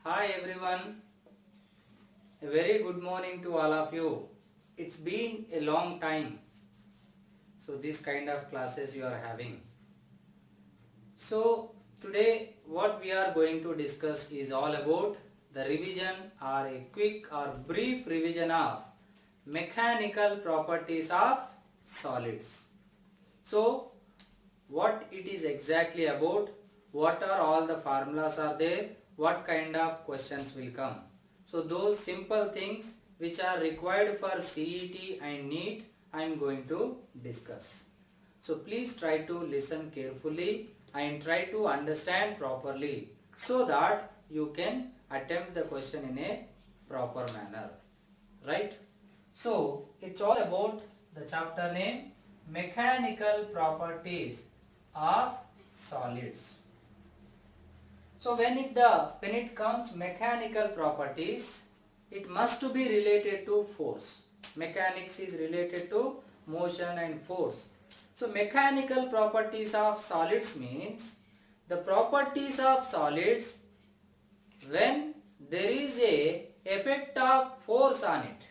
Hi everyone, a very good morning to all of you. It's been a long time, so this kind of classes you are having. So today what we are going to discuss is all about the revision or a quick or brief revision of mechanical properties of solids. So what it is exactly about, what are all the formulas are there, what kind of questions will come. So those simple things which are required for CET and NEET I am going to discuss. So please try to listen carefully and try to understand properly so that you can attempt the question in a proper manner. Right? So it's all about the chapter name Mechanical Properties of Solids. So when it comes mechanical properties, it must to be related to force. Mechanics is related to motion and force. So mechanical properties of solids means the properties of solids when there is a effect of force on it.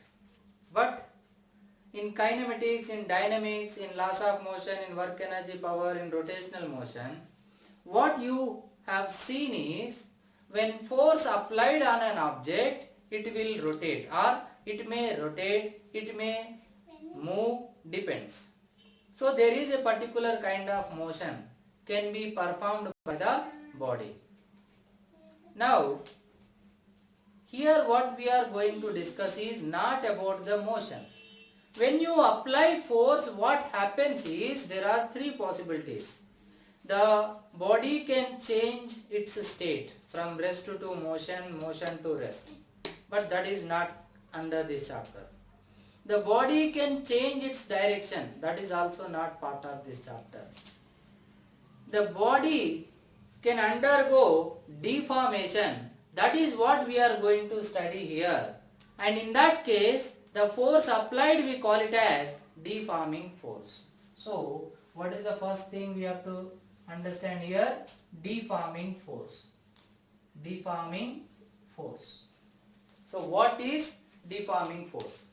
But in kinematics, in dynamics, in laws of motion, in work energy power, in rotational motion, what you have seen is when force applied on an object, it will rotate or it may rotate, it may move, depends. So there is a particular kind of motion can be performed by the body. Now, here what we are going to discuss is not about the motion. When you apply force, what happens is there are three possibilities. The body can change its state from rest to motion, motion to rest. But that is not under this chapter. The body can change its direction. That is also not part of this chapter. The body can undergo deformation. That is what we are going to study here. And in that case, the force applied, we call it as deforming force. So, what is the first thing we have to understand here? Deforming force. Deforming force. So, what is deforming force?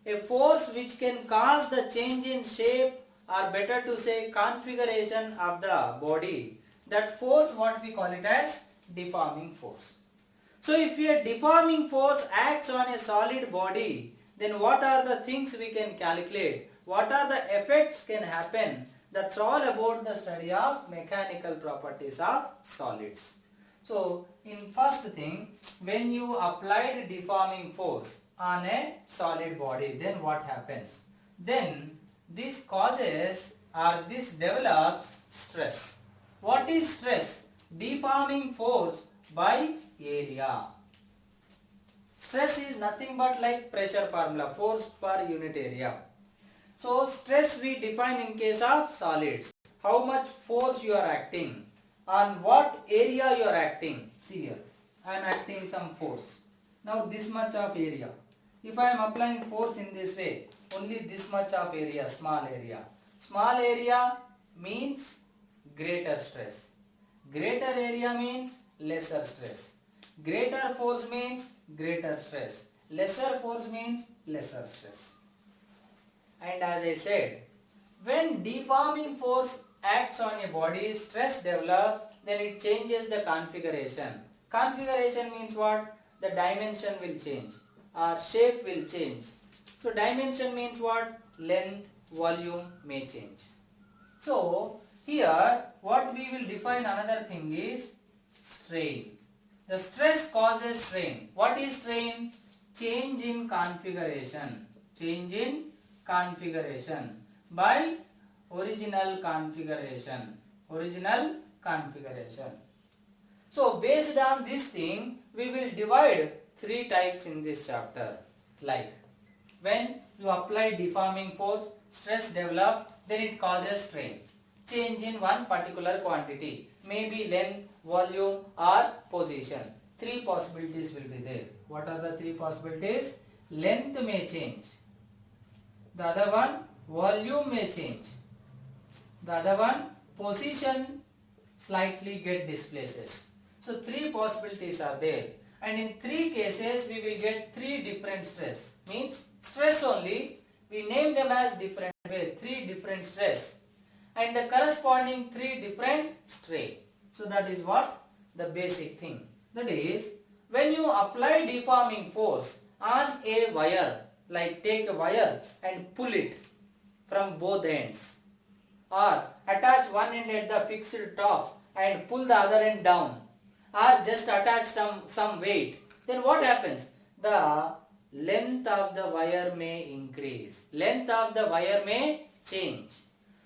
A force which can cause the change in shape, or better to say configuration of the body. That force, what we call it as deforming force. So if a deforming force acts on a solid body, then what are the things we can calculate? What are the effects can happen? That's all about the study of mechanical properties of solids. So in first thing, when you applied deforming force on a solid body, then what happens? Then this causes or this develops stress. What is stress? Deforming force by area. Stress is nothing but like pressure formula, force per unit area. So stress we define in case of solids. How much force you are acting, on what area you are acting. See here, I am acting some force. Now this much of area. If I am applying force in this way, only this much of area, small area. Small area means greater stress. Greater area means lesser stress. Greater force means greater stress. Lesser force means lesser stress. And as I said, when deforming force acts on a body, stress develops, then it changes the configuration. Configuration means what? The dimension will change or shape will change. So dimension means what? Length, volume may change. So here what we will define another thing is strain. The stress causes strain. What is strain? Change in configuration. Change in configuration by original configuration. Original configuration. So based on this thing, we will divide three types in this chapter. Like when you apply deforming force, stress develops, then it causes strain. Change in one particular quantity, maybe length, volume or position. Three possibilities will be there. What are the three possibilities? Length may change. The other one, volume may change. The other one, position slightly get displaces. So three possibilities are there. and in 3 cases we will get 3 different stress. Means stress only, we name them as different way, 3 different stress and the corresponding 3 different strain. So that is what the basic thing. That is, when you apply deforming force on a wire, like take a wire and pull it from both ends, or attach one end at the fixed top and pull the other end down, or just attach some weight, then what happens? The length of the wire may increase, length of the wire may change.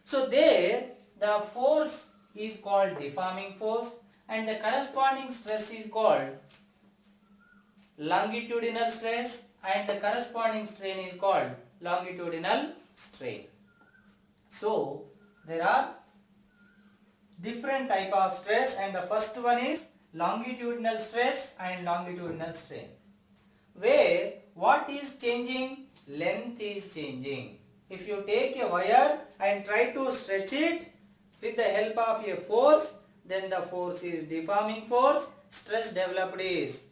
So there the force is called deforming force and the corresponding stress is called longitudinal stress and the corresponding strain is called longitudinal strain. So there are different type of stress and the first one is longitudinal stress and longitudinal strain, where what is changing? Length is changing. If you take a wire and try to stretch it with the help of a force, then the force is deforming force, stress developed is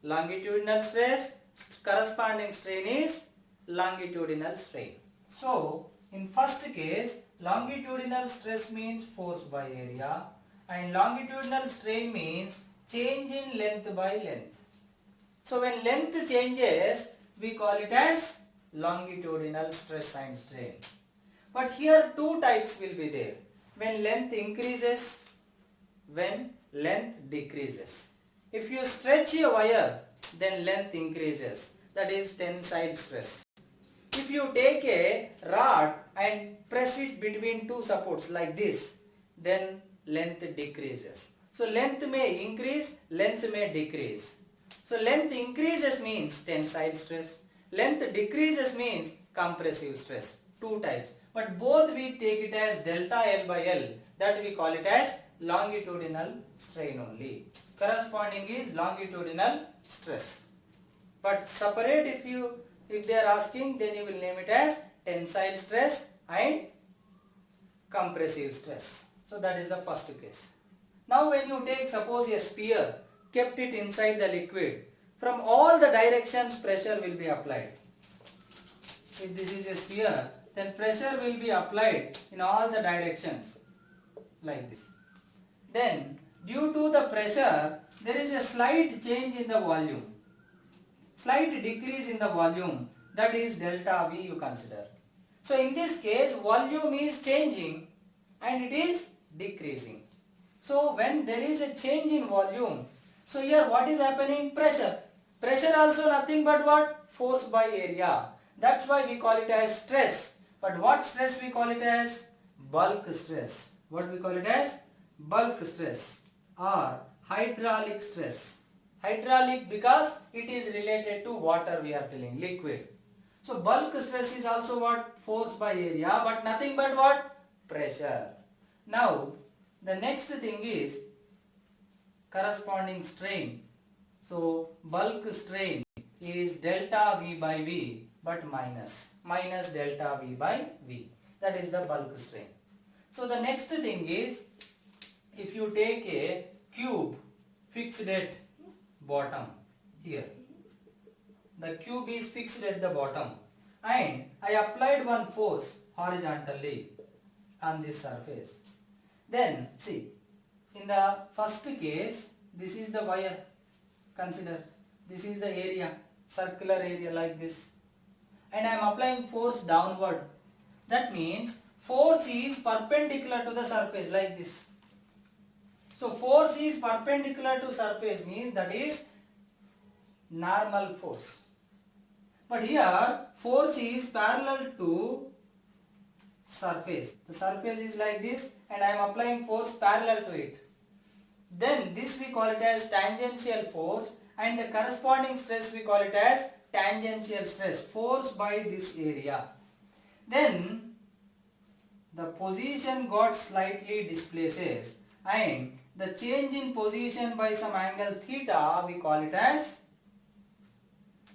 longitudinal stress, corresponding strain is longitudinal strain. So in first case, longitudinal stress means force by area and longitudinal strain means change in length by length. So when length changes, we call it as longitudinal stress and strain. But here 2 types will be there. When length increases, when length decreases. If you stretch a wire, then length increases. That is tensile stress. If you take a rod and press it between 2 supports like this, then length decreases. So length may increase, length may decrease. So length increases means tensile stress. Length decreases means compressive stress. 2 types. But both we take it as delta L by L. That we call it as longitudinal strain only. Corresponding is longitudinal stress. But separate if they are asking, then you will name it as tensile stress and compressive stress. So that is the first case. Now when you take suppose a sphere, kept it inside the liquid, from all the directions pressure will be applied. If this is a sphere, then pressure will be applied in all the directions like this. Then due to the pressure, there is a slight change in the volume, slight decrease in the volume, that is delta V you consider. So in this case, volume is changing and it is decreasing. So when there is a change in volume, so here what is happening? Pressure. Pressure also nothing but what? Force by area. That's why we call it as stress. But what stress we call it as? Bulk stress. What we call it as? Bulk stress or hydraulic stress. Hydraulic because it is related to water, we are telling, liquid. So bulk stress is also what? Force by area, but nothing but what? Pressure. Now the next thing is corresponding strain. So bulk strain is delta V by V but minus delta V by V. That is the bulk strain. So the next thing is, if you take a cube fixed at bottom here, the cube is fixed at the bottom and I applied one force horizontally on this surface. Then see, in the first case, this is the wire, consider this is the area, circular area like this, and I am applying force downward. That means force is perpendicular to the surface like this. So force is perpendicular to surface means that is normal force. But here force is parallel to surface. The surface is like this and I am applying force parallel to it. Then this we call it as tangential force and the corresponding stress we call it as tangential stress, force by this area. Then the position got slightly displaces and the change in position by some angle theta we call it as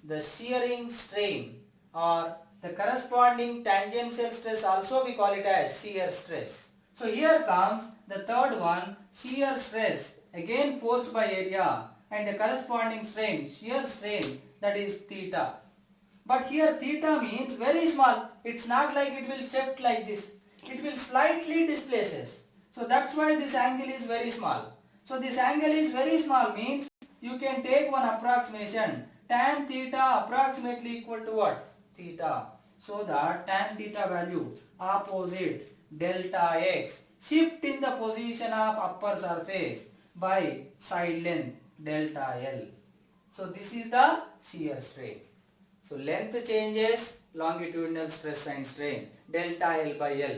the shearing strain, or the corresponding tangential stress also we call it as shear stress. So here comes the third one, shear stress, again force by area, and the corresponding strain, shear strain, that is theta. But here theta means very small. It's not like it will shift like this. It will slightly displaces. So that's why this angle is very small. So this angle is very small means you can take one approximation. Tan theta approximately equal to what? Theta. So that tan theta value opposite delta x shift in the position of upper surface by side length delta L. So this is the shear strain. So length changes, longitudinal stress and strain, delta L by L.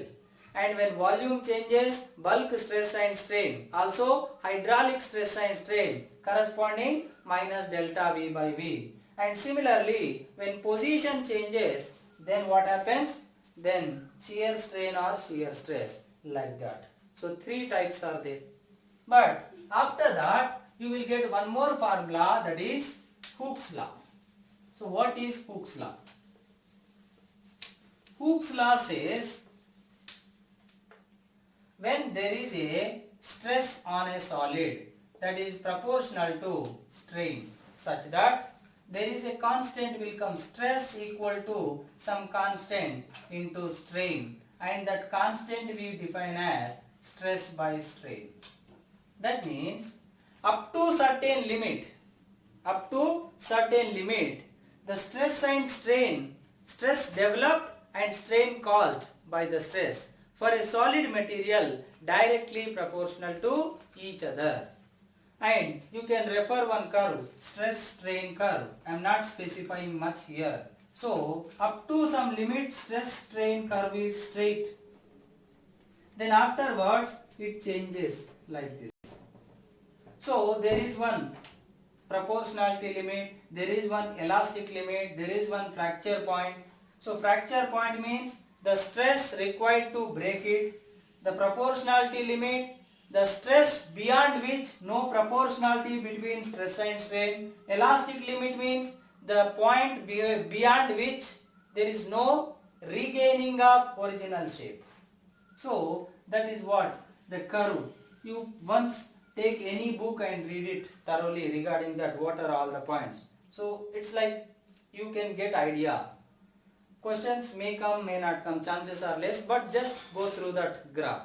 And when volume changes, bulk stress and strain, also hydraulic stress and strain, corresponding minus delta V by V. And similarly, when position changes, then what happens? Then shear strain or shear stress, like that. So three types are there. But after that, you will get one more formula, that is Hooke's law. So what is Hooke's law? Hooke's law says when there is a stress on a solid that is proportional to strain such that there is a constant will come, stress equal to some constant into strain, and that constant we define as stress by strain. That means up to certain limit, the stress and strain, stress developed and strain caused by the stress for a solid material directly proportional to each other. And you can refer one curve, stress strain curve. I am not specifying much here. So up to some limit, stress strain curve is straight. Then afterwards it changes like this. So there is one proportionality limit, there is one elastic limit, there is one fracture point. So fracture point means the stress required to break it. The proportionality limit, the stress beyond which no proportionality between stress and strain. Elastic limit means the point beyond which there is no regaining of original shape. So that is what the curve. You once take any book and read it thoroughly regarding that, what are all the points. So it's like you can get idea. Questions may come, may not come, chances are less, but just go through that graph.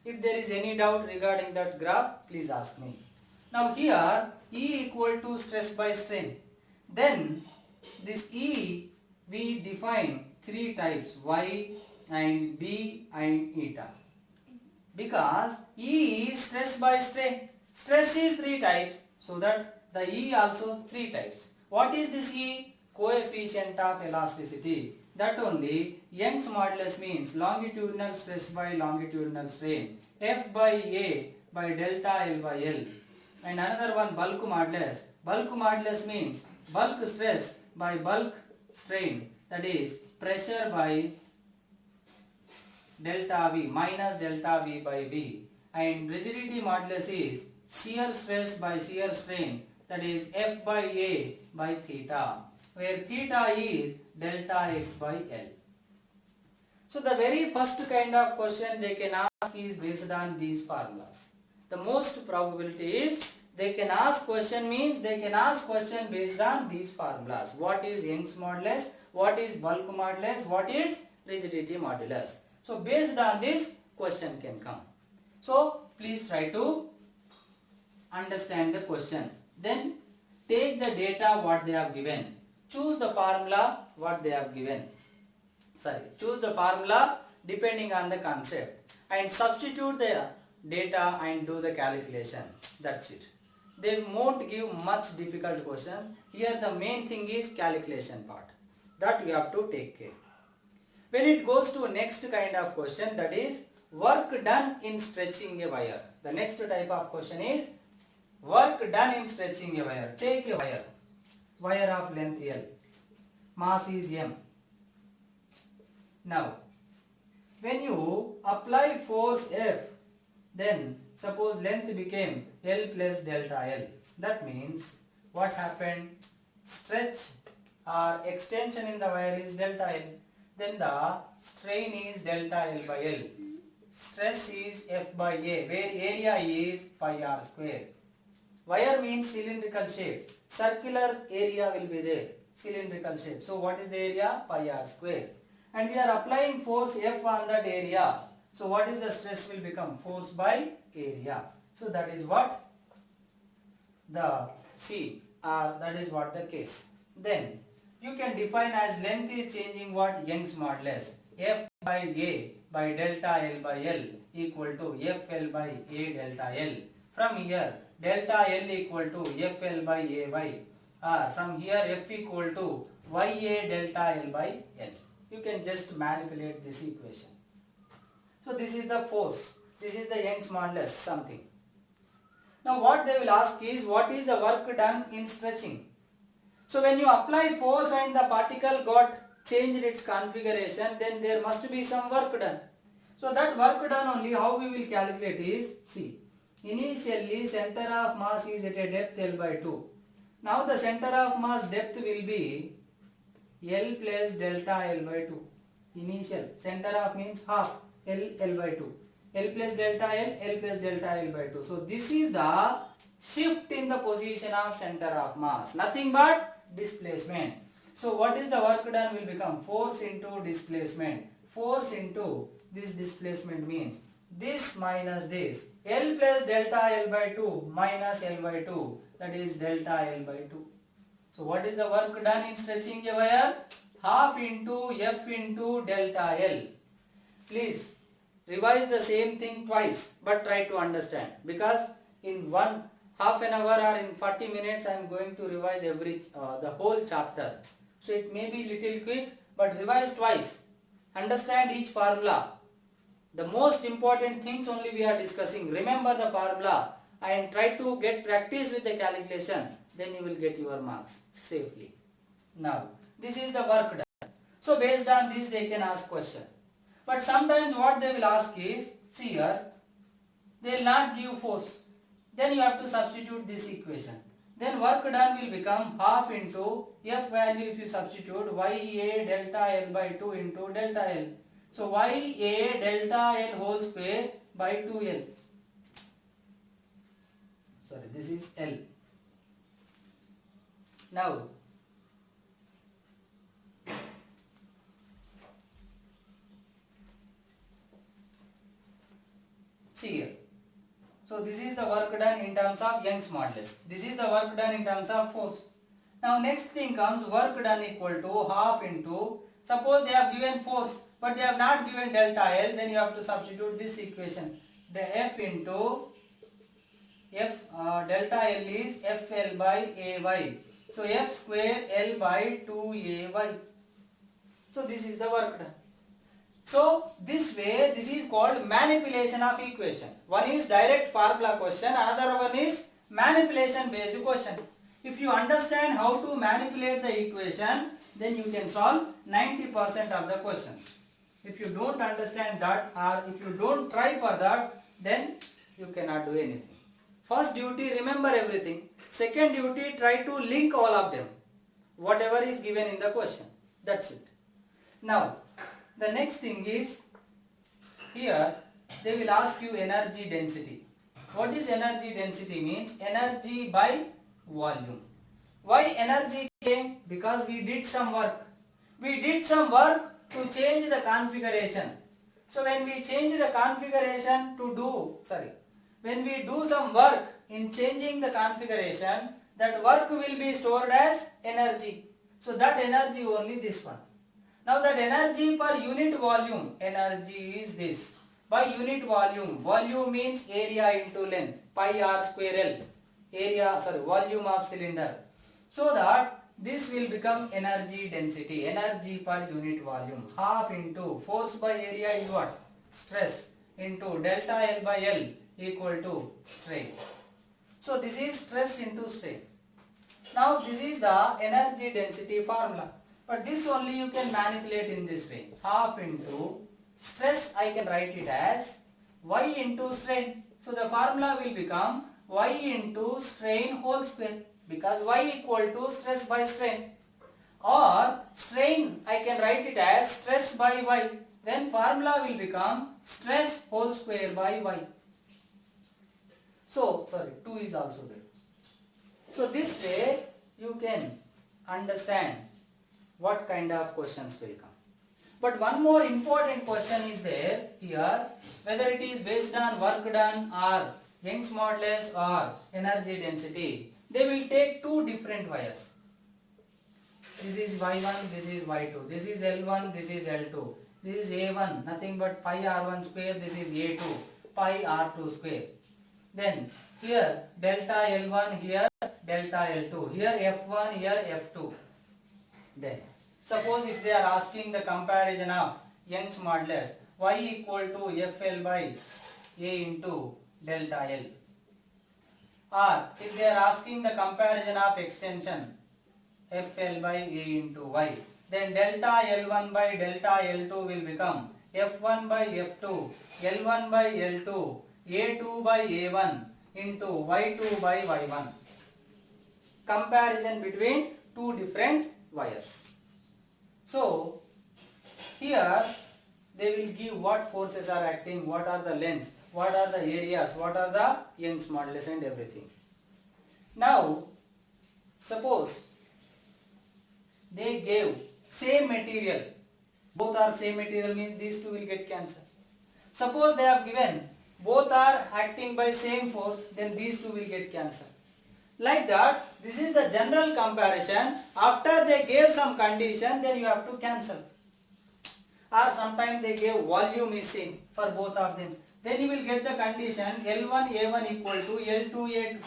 If there is any doubt regarding that graph, please ask me. Now here E equal to stress by strain. Then this E we define three types, Y and B and eta. Because E is stress by strain. Stress is three types, so that the E also three types. What is this E? Coefficient of elasticity. That only Young's modulus means longitudinal stress by longitudinal strain. F by A by delta L by L. And another one bulk modulus. Bulk modulus means bulk stress by bulk strain. That is pressure by delta V minus delta V by V. And rigidity modulus is shear stress by shear strain. That is F by A by theta, where theta is delta x by L. So the very first kind of question they can ask is based on these formulas. The most probability is they can ask question means they can ask question based on these formulas. What is Young's modulus? What is bulk modulus? What is rigidity modulus? So based on this question can come. So please try to understand the question. Then take the data what they have given. Choose the formula what they have given. Choose the formula depending on the concept and substitute the data and do the calculation. That's it. They won't give much difficult questions. Here the main thing is calculation part. That you have to take care. When it goes to next kind of question, that is work done in stretching a wire. The next type of question is work done in stretching a wire. Take a wire of length L. Mass is M. Now, when you apply force F, then suppose length became L plus delta L. That means what happened? Stretch or extension in the wire is delta L. Then the strain is delta L by L. Stress is F by A, where area is pi r square. Wire means cylindrical shape. Circular area will be there. Cylindrical shape. So what is the area? Pi r square. And we are applying force F on that area. So what is the stress will become? Force by area. So that is what the C, or that is what the case. Then you can define as length is changing what? Young's modulus. F by A by delta L by L equal to FL by A delta L. From here delta L equal to FL by AY, or from here F equal to YA delta L by L. You can just manipulate this equation. So this is the force. This is the Young's modulus something. Now what they will ask is, what is the work done in stretching? So when you apply force and the particle got changed its configuration, then there must be some work done. So that work done only, how we will calculate is, see, initially center of mass is at a depth L by 2. Now the center of mass depth will be L plus delta L by 2. Initial center of means half L by 2. L plus delta L plus delta L by 2. So this is the shift in the position of center of mass. Nothing but displacement. So what is the work done will become force into displacement. Force into this displacement means this minus this. L plus delta L by 2 minus L by 2. That is delta L by 2. So what is the work done in stretching a wire? Half into F into delta L. Please revise the same thing twice, but try to understand, because in half an hour or in 40 minutes I am going to revise the whole chapter. So it may be little quick, but revise twice. Understand each formula. The most important things only we are discussing. Remember the formula and try to get practice with the calculation. Then you will get your marks safely. Now this is the work done. So based on this they can ask question. But sometimes what they will ask is, see here, they will not give force. Then you have to substitute this equation. Then work done will become half into F value if you substitute YA delta L by 2 into delta L. So YA delta L whole square by 2L. Sorry, this is L. Now see here. So this is the work done in terms of Young's modulus. This is the work done in terms of force. Now next thing comes work done equal to half into, suppose they have given force but they have not given delta L, then you have to substitute this equation. The F into delta L is FL by AY. So F square L by 2AY. So this is the work done. So this way, this is called manipulation of equation. One is direct formula question, another one is manipulation based question. If you understand how to manipulate the equation, then you can solve 90% of the questions. If you don't understand that, or if you don't try for that, then you cannot do anything. First duty, remember everything. Second duty, try to link all of them. Whatever is given in the question. That's it. Now, the next thing is, here they will ask you energy density. What is energy density means? Energy by volume. Why energy came? Because we did some work. We did some work to change the configuration. So when we change the configuration when we do some work in changing the configuration, that work will be stored as energy. So that energy only this one. Now that energy per unit volume, energy is this. By unit volume, volume means area into length, pi r square L, volume of cylinder. So that this will become energy density, energy per unit volume. Half into force by area is what? Stress into delta L by L equal to strain. So this is stress into strain. Now this is the energy density formula. But this only you can manipulate in this way. Half into stress, I can write it as Y into strain. So the formula will become Y into strain whole square, because Y equal to stress by strain. Or strain, I can write it as stress by Y. Then formula will become stress whole square by Y. So, 2 is also there. So this way you can understand what kind of questions will come. But one more important question is there here, whether it is based on work done or Young's modulus or energy density. They will take two different wires. This is Y1, this is Y2, this is L1, this is L2, this is A1, nothing but pi R1 square, this is A2, pi R2 square. Then here delta L1, here delta L2, here F1, here F2. Then suppose if they are asking the comparison of Young's modulus, Y equal to FL by A into delta L. Or if they are asking the comparison of extension, FL by A into Y, then delta L1 by delta L2 will become F1 by F2, L1 by L2, A2 by A1 into Y2 by Y1. Comparison between two different wires. So here they will give what forces are acting, what are the lengths, what are the areas, what are the Young's modulus and everything. Now suppose they gave same material, both are same material means these two will get cancelled. Suppose they have given both are acting by same force, then these two will get cancelled. Like that, this is the general comparison. After they gave some condition, then you have to cancel. Or sometimes they gave volume is same for both of them. Then you will get the condition L1 A1 equal to L2 A2.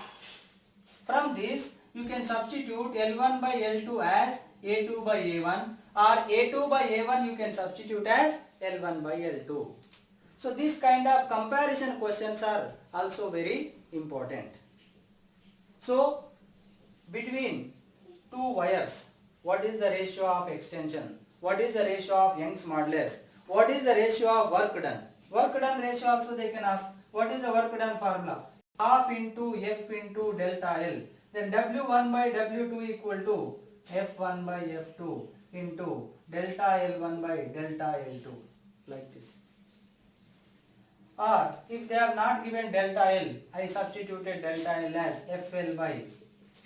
From this, you can substitute L1 by L2 as A2 by A1, or A2 by A1 you can substitute as L1 by L2. So this kind of comparison questions are also very important. So between two wires, what is the ratio of extension? What is the ratio of Young's modulus? What is the ratio of work done? Work done ratio also they can ask. What is the work done formula? Half into F into delta L. Then W1 by W2 equal to F1 by F2 into delta L1 by delta L2. Like this. Or if they have not given delta L, I substituted delta L as FL by,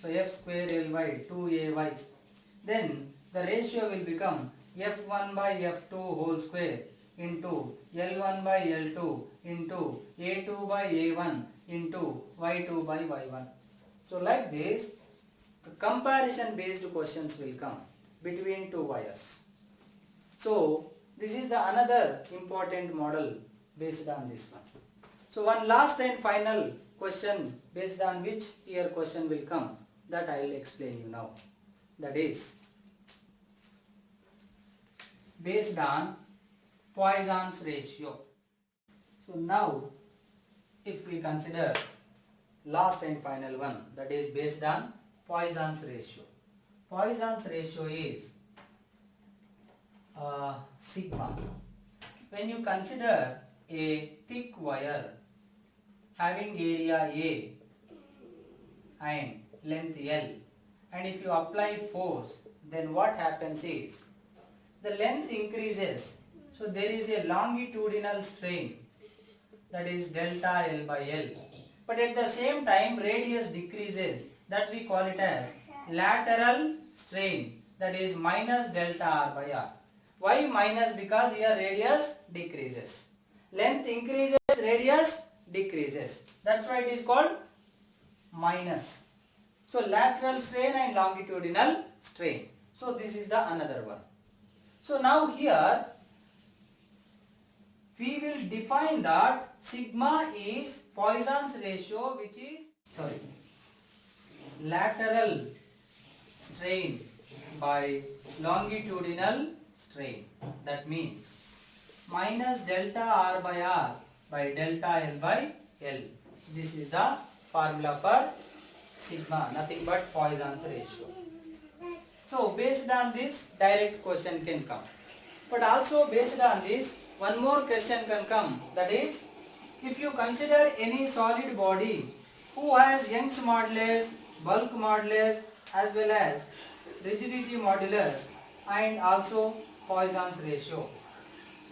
so F square L by 2AY. Then the ratio will become F1 by F2 whole square into L1 by L2 into A2 by A1 into Y2 by Y1. So like this, the comparison based questions will come between two wires. So this is the another important model based on this one. So one last and final question based on which year question will come, that I will explain you now. That is based on Poisson's ratio. So now if we consider last and final one, that is based on Poisson's ratio. Poisson's ratio is sigma. When you consider a thick wire having area A and length L, and if you apply force, then what happens is the length increases, so there is a longitudinal strain, that is delta L by L, but at the same time radius decreases, that we call it as lateral strain, that is minus delta R by R. Why minus? Because here radius decreases. Length increases, radius decreases. That's why it is called minus. So lateral strain and longitudinal strain. So this is the another one. So now here we will define that sigma is Poisson's ratio, which is lateral strain by longitudinal strain. That means minus delta R by R by delta L by L. This is the formula for sigma, nothing but Poisson's ratio. So based on this, direct question can come. But also based on this, one more question can come. That is, if you consider any solid body who has Young's modulus, bulk modulus as well as rigidity modulus and also Poisson's ratio.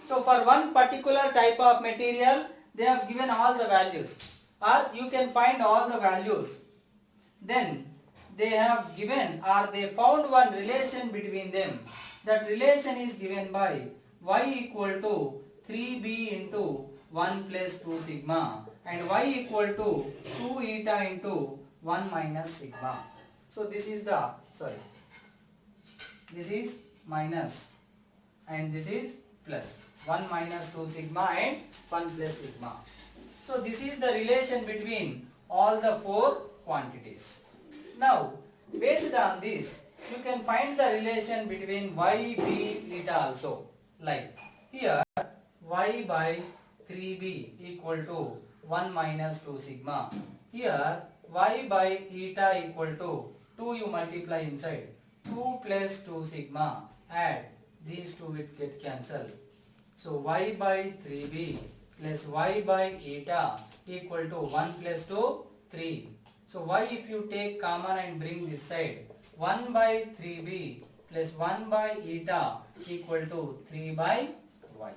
So for one particular type of material, they have given all the values, or you can find all the values. Then they have given or they found one relation between them. That relation is given by y equal to 3b into 1 plus 2 sigma and y equal to 2 eta into 1 minus sigma. So this is the, this is minus and this is plus. 1 minus 2 sigma and 1 plus sigma. So this is the relation between all the four quantities. Now based on this you can find the relation between y, b, eta also. Like here y by 3b equal to 1 minus 2 sigma. Here y by eta equal to 2 you multiply inside. 2 plus 2 sigma. Add these two will get cancelled. So y by 3b plus y by eta equal to 1 plus 2, 3. So y if you take common and bring this side, 1 by 3b plus 1 by eta equal to 3 by y.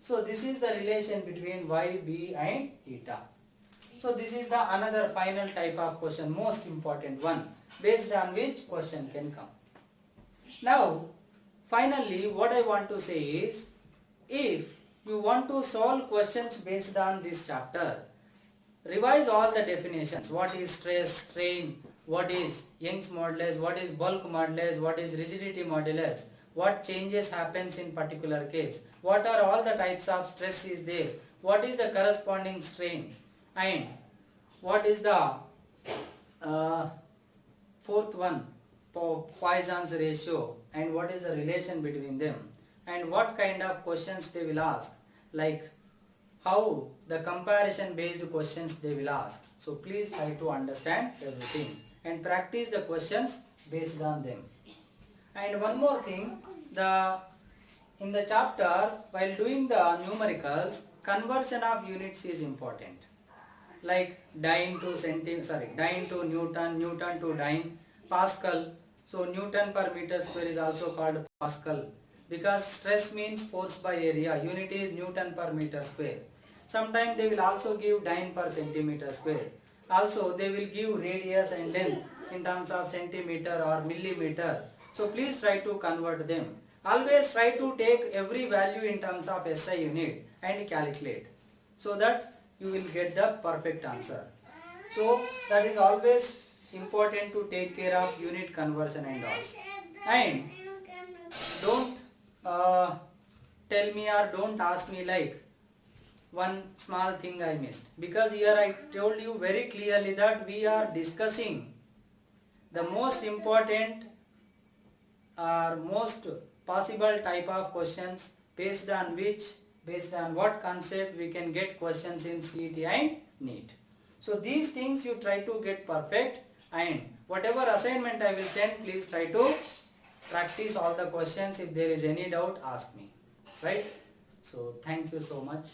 So this is the relation between y, b and eta. So this is the another final type of question, most important one, based on which question can come. Now finally what I want to say is, if you want to solve questions based on this chapter, revise all the definitions. What is stress, strain, what is Young's modulus, what is bulk modulus, what is rigidity modulus, what changes happens in particular case, what are all the types of stress is there, what is the corresponding strain, and what is the fourth one, Poisson's ratio, and what is the relation between them, and what kind of questions they will ask, like how the comparison based questions they will ask. So please try to understand everything and practice the questions based on them. And one more thing, in the chapter while doing the numericals, conversion of units is important. Like dyne to Newton, Newton to dyne, Pascal. So Newton per meter square is also called Pascal, because stress means force by area, unit is Newton per meter square. Sometimes they will also give dyne per centimeter square. Also they will give radius and length in terms of centimeter or millimeter. So please try to convert them. Always try to take every value in terms of SI unit and calculate, so that you will get the perfect answer. So that is always important to take care of unit conversion and all. And don't tell me or don't ask me like one small thing I missed, because here I told you very clearly that we are discussing the most important or most possible type of questions based on what concept we can get questions in CET and NEET. So these things you try to get perfect, and whatever assignment I will send, please try to practice all the questions. If there is any doubt, ask me, right? So thank you so much.